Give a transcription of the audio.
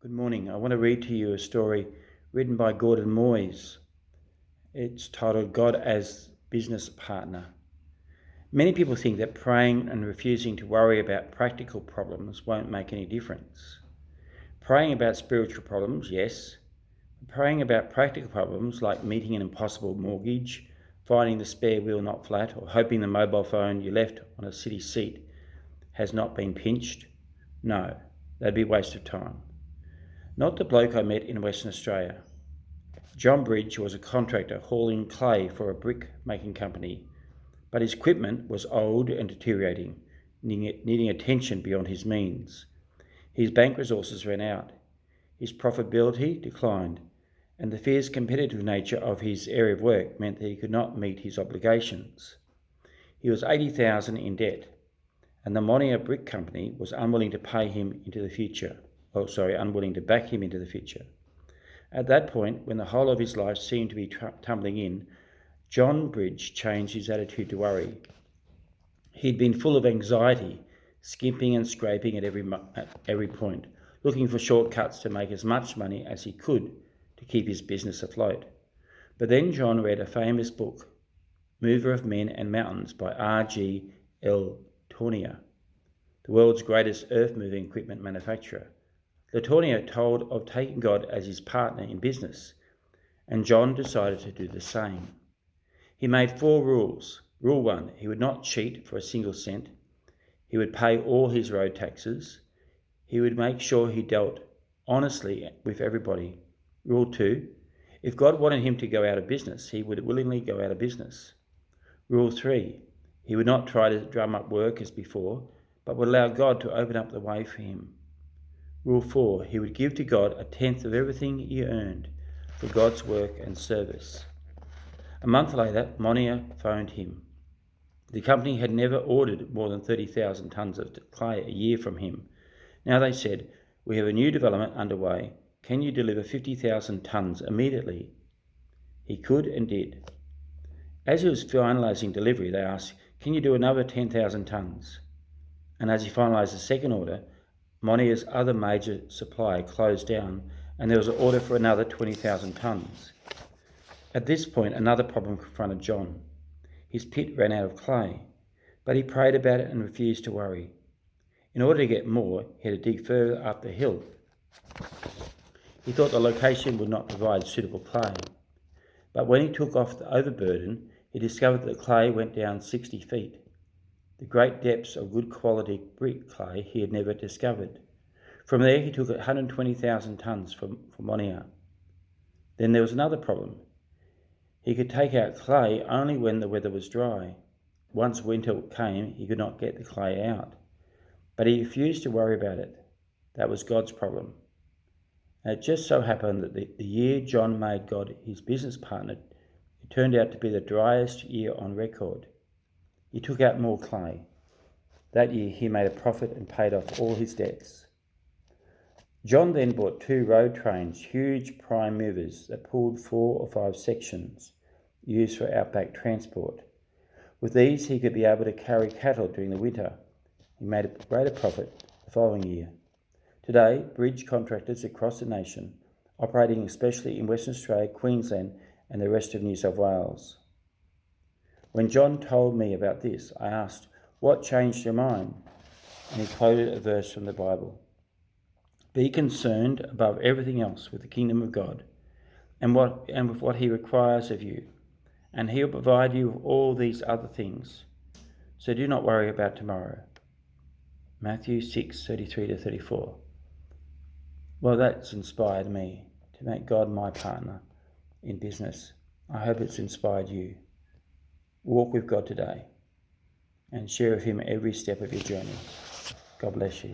Good morning. I want to read to you a story written by Gordon Moyes. It's titled God as Business Partner. Many people think that praying and refusing to worry about practical problems won't make any difference. Praying about spiritual problems, yes. Praying about practical problems like meeting an impossible mortgage, finding the spare wheel not flat, or hoping the mobile phone you left on a city seat has not been pinched, no, that'd be a waste of time. Not the bloke I met in Western Australia. John Bridge was a contractor hauling clay for a brick making company, but his equipment was old and deteriorating, needing attention beyond his means. His bank resources ran out, his profitability declined, and the fierce competitive nature of his area of work meant that he could not meet his obligations. He was $80,000 in debt, and the Monia Brick Company was unwilling to back him into the future. At that point, when the whole of his life seemed to be tumbling in, John Bridge changed his attitude to worry. He'd been full of anxiety, skimping and scraping at every point, looking for shortcuts to make as much money as he could to keep his business afloat. But then John read a famous book, Mover of Men and Mountains by R.G.L. Tournier, the world's greatest earth-moving equipment manufacturer. Latournier told of taking God as his partner in business, and John decided to do the same. He made 4 rules. Rule 1, he would not cheat for a single cent. He would pay all his road taxes. He would make sure he dealt honestly with everybody. Rule 2, if God wanted him to go out of business, he would willingly go out of business. Rule 3, he would not try to drum up work as before, but would allow God to open up the way for him. Rule 4, he would give to God 1/10 of everything he earned for God's work and service. A month later, Monia phoned him. The company had never ordered more than 30,000 tonnes of clay a year from him. Now they said, "We have a new development underway. Can you deliver 50,000 tonnes immediately?" He could and did. As he was finalising delivery, they asked, "Can you do another 10,000 tonnes?" And as he finalised the second order, Monia's other major supplier closed down, and there was an order for another 20,000 tonnes. At this point, another problem confronted John. His pit ran out of clay, but he prayed about it and refused to worry. In order to get more, he had to dig further up the hill. He thought the location would not provide suitable clay, but when he took off the overburden, he discovered that the clay went down 60 feet. The great depths of good quality brick clay he had never discovered. From there he took 120,000 tonnes for Monia. Then there was another problem. He could take out clay only when the weather was dry. Once winter came, he could not get the clay out. But he refused to worry about it. That was God's problem. And it just so happened that the year John made God his business partner, it turned out to be the driest year on record. He took out more clay. That year he made a profit and paid off all his debts. John then bought 2 road trains, huge prime movers that pulled 4 or 5 sections used for outback transport. With these he could be able to carry cattle during the winter. He made a greater profit the following year. Today, bridge contractors across the nation, operating especially in Western Australia, Queensland and the rest of New South Wales. When John told me about this, I asked, "What changed your mind?" And he quoted a verse from the Bible. "Be concerned above everything else with the kingdom of God and with what he requires of you, and he'll provide you with all these other things. So do not worry about tomorrow." Matthew 6:33-34. Well, that's inspired me to make God my partner in business. I hope it's inspired you. Walk with God today and share with him every step of your journey. God bless you.